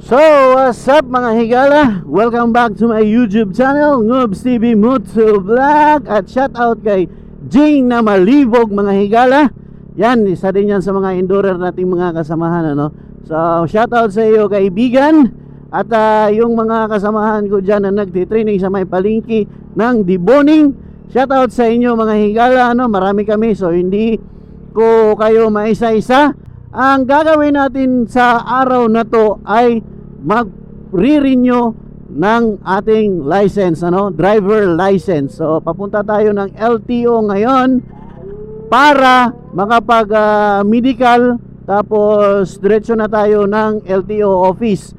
So, what's up mga higala? Welcome back to my YouTube channel, Noobs TV Mutsu Vlog. At shout out kay Jing na Malibog mga higala. Yan, isa din yan sa mga endurer nating mga kasamahan, ano? So, shout out sa iyo kaibigan. At yung mga kasamahan ko dyan na nagtitraining sa may palengke ng deboning, shout out sa inyo mga higala, ano? Marami kami, so hindi ko kayo maisa-isa. Ang gagawin natin sa araw na to ay mag-re-renew ng ating license, ano? Driver license. So papunta tayo ng LTO ngayon para makapag medical, tapos diretso na tayo ng LTO office.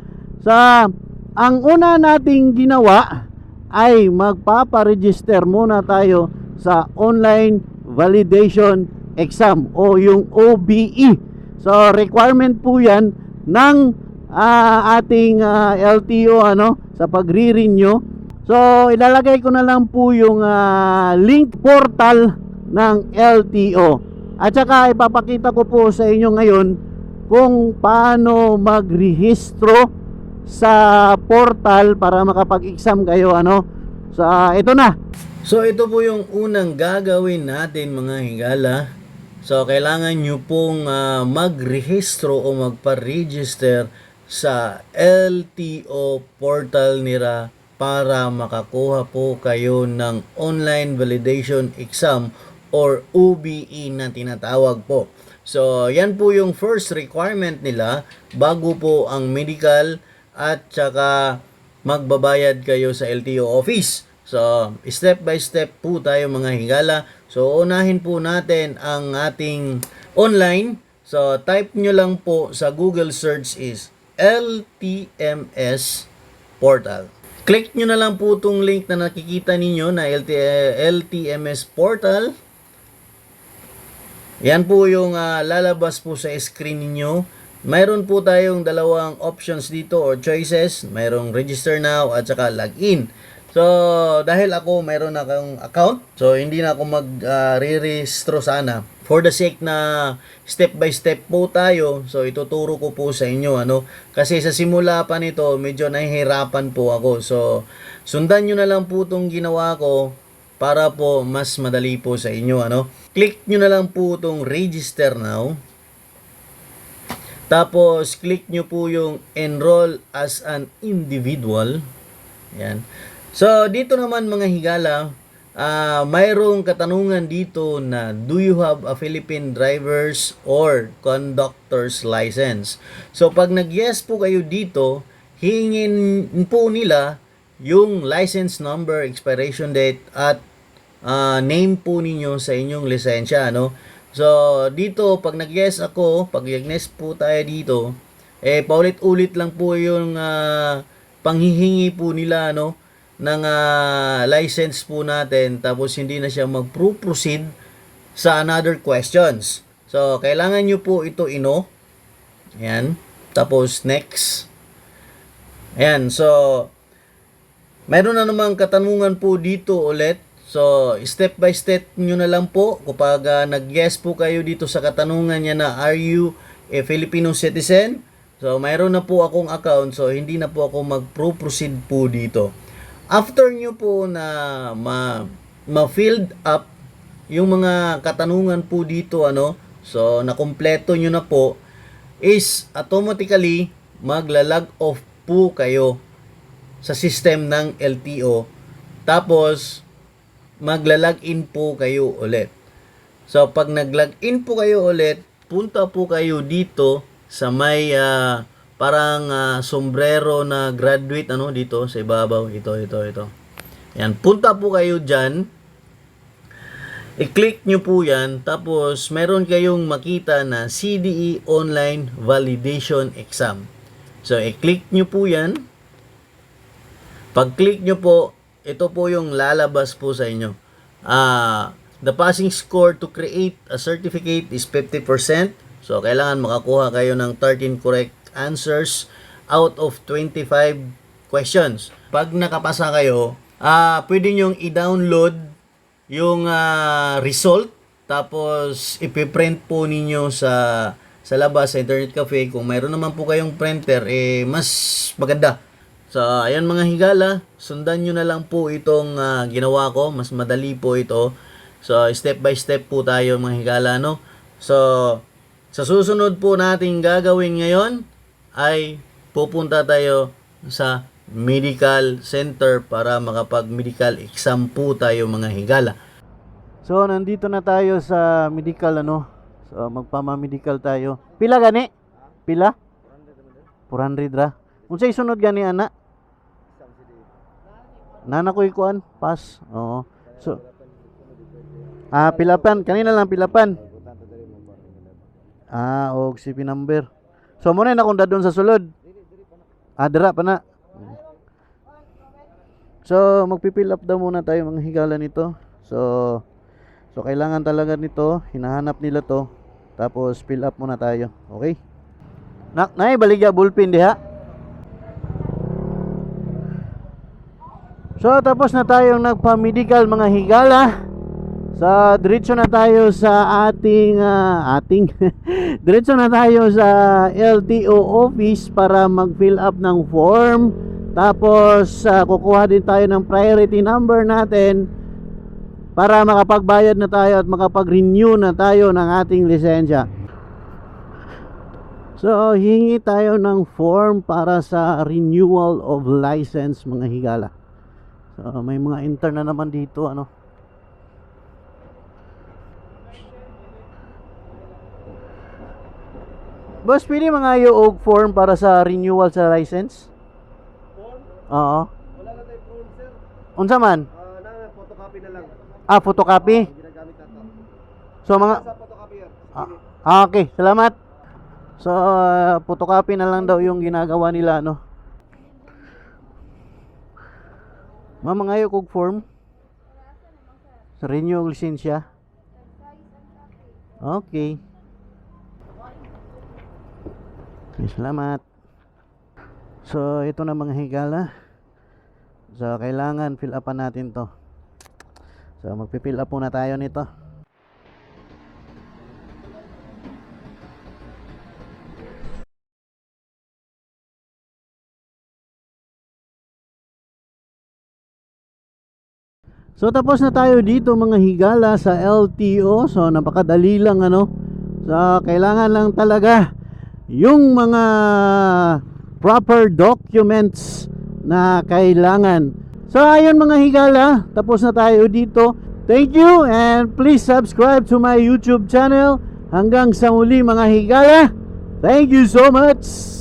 Ang una nating ginawa ay magpapa-register muna tayo sa online validation exam o yung OBE. So requirement po yan ng ating LTO, ano, sa pagre-renew. So ilalagay ko na lang po yung link portal ng LTO. At saka ipapakita ko po sa inyo ngayon kung paano magrehistro sa portal para makapag-exam kayo, ano. So ito na. So ito po yung unang gagawin natin mga higala. So kailangan nyo pong magrehistro o magpa-register sa LTO portal nila para makakuha po kayo ng online validation exam or OBE na tinatawag po. So yan po yung first requirement nila bago po ang medical at saka magbabayad kayo sa LTO office. So step by step po tayo mga higala. So unahin po natin ang ating online. So type nyo lang po sa Google search is LTMS portal. Click nyo na lang po itong link na nakikita ninyo na LTMS portal. Yan po yung lalabas po sa screen ninyo. Mayroon po tayong dalawang options dito or choices. Mayroong register now at saka login. So, dahil ako mayroon akong account, so hindi na ako mag-re-registro sana. For the sake na step by step po tayo, so ituturo ko po sa inyo, ano. Kasi sa simula pa nito, medyo nahihirapan po ako. So, sundan nyo na lang po itong ginawa ko para po mas madali po sa inyo, ano. Click nyo na lang po itong register now. Tapos, click nyo po yung enroll as an individual. Yan. So, dito naman mga higala, mayroong katanungan dito na do you have a Philippine driver's or conductor's license? So, pag nag-yes po kayo dito, hingin po nila yung license number, expiration date, at name po ninyo sa inyong lisensya, no? So, dito, pag nag-yes ako, pag nag-yes po tayo dito, paulit-ulit lang po yung panghihingi po nila, no, ng license po natin, tapos hindi na siya mag-proceed sa another questions. So, kailangan nyo po ito Ayan. Tapos, next. Ayan. So, mayroon na namang katanungan po dito ulit. So, step by step nyo na lang po. Kapag nag-yes po kayo dito sa katanungan niya na, are you a Filipino citizen? So, mayroon na po akong account. So, hindi na po ako mag-proceed po dito. After nyo po na ma-filled up yung mga katanungan po dito, ano, so nakumpleto nyo na po, is automatically magla-log off po kayo sa system ng LTO. Tapos magla-log in po kayo ulit. So pag nag-log in po kayo ulit, punta po kayo dito sa may parang sombrero na graduate, ano, dito sa ibabaw, ito. Yan, punta po kayo dyan, i-click nyo po yan, tapos meron kayong makita na CDE Online Validation Exam. So, i-click nyo po yan. Pag-click nyo po, ito po yung lalabas po sa inyo. The passing score to create a certificate is 50%. So, kailangan makakuha kayo ng 13 correct answers out of 25 questions. Pag nakapasa kayo, pwede nyong i-download yung result, tapos ipiprint po ninyo sa sa labas, sa internet cafe. Kung mayroon naman po kayong printer, mas maganda. So, ayan mga higala, sundan nyo na lang po itong ginawa ko. Mas madali po ito. So, step by step po tayo mga higala, no? So, sa susunod po nating gagawin ngayon ay pupunta tayo sa medical center para makapag-medical exam po tayo mga higala. So, nandito na tayo sa medical, ano? So, magpama-medical tayo. Pila gani? Pila? 400 ra. Unsay sunod gani, ana? Nana ko ikuan, pass. Oo. So, pilapan. Kanina lang pilapan. Og CP number. So, muna na kung dadon sa sulod. Dira pa na. So, magpipill up daw muna tayo mga higala nito. So kailangan talaga nito. Hinahanap nila to. Tapos, fill up muna tayo. Okay? Nay, baligya bullpen diha. So, tapos na tayong nagpa-medical mga higala. So, diretso na tayo sa diretso na tayo sa LTO office para mag-fill up ng form. Tapos, kukuha din tayo ng priority number natin para makapagbayad na tayo at makapag-renew na tayo ng ating lisensya. So, hingi tayo ng form para sa renewal of license mga higala. So, may mga intern na naman dito, ano. Boss, pili mga og form para sa renewal sa license? Form? Oo. Wala na tayo form, sir. Unsa man? Photocopy na lang. Photocopy. Ginagamit nato. So, mga... Sa photocopier. Okay, salamat. So, photocopy na lang daw yung ginagawa nila, no. Mamangayo kog form sa renew lisensya. Okay. Salamat. So, ito na mga higala. So, kailangan fill upan natin to. So, magpi-fill up muna tayo nito. So, tapos na tayo dito mga higala sa LTO. So, napakadali lang, ano. So, kailangan lang talaga yung mga proper documents na kailangan. So, ayun mga higala, tapos na tayo dito. Thank you and please subscribe to my YouTube channel. Hanggang sa muli mga higala. Thank you so much.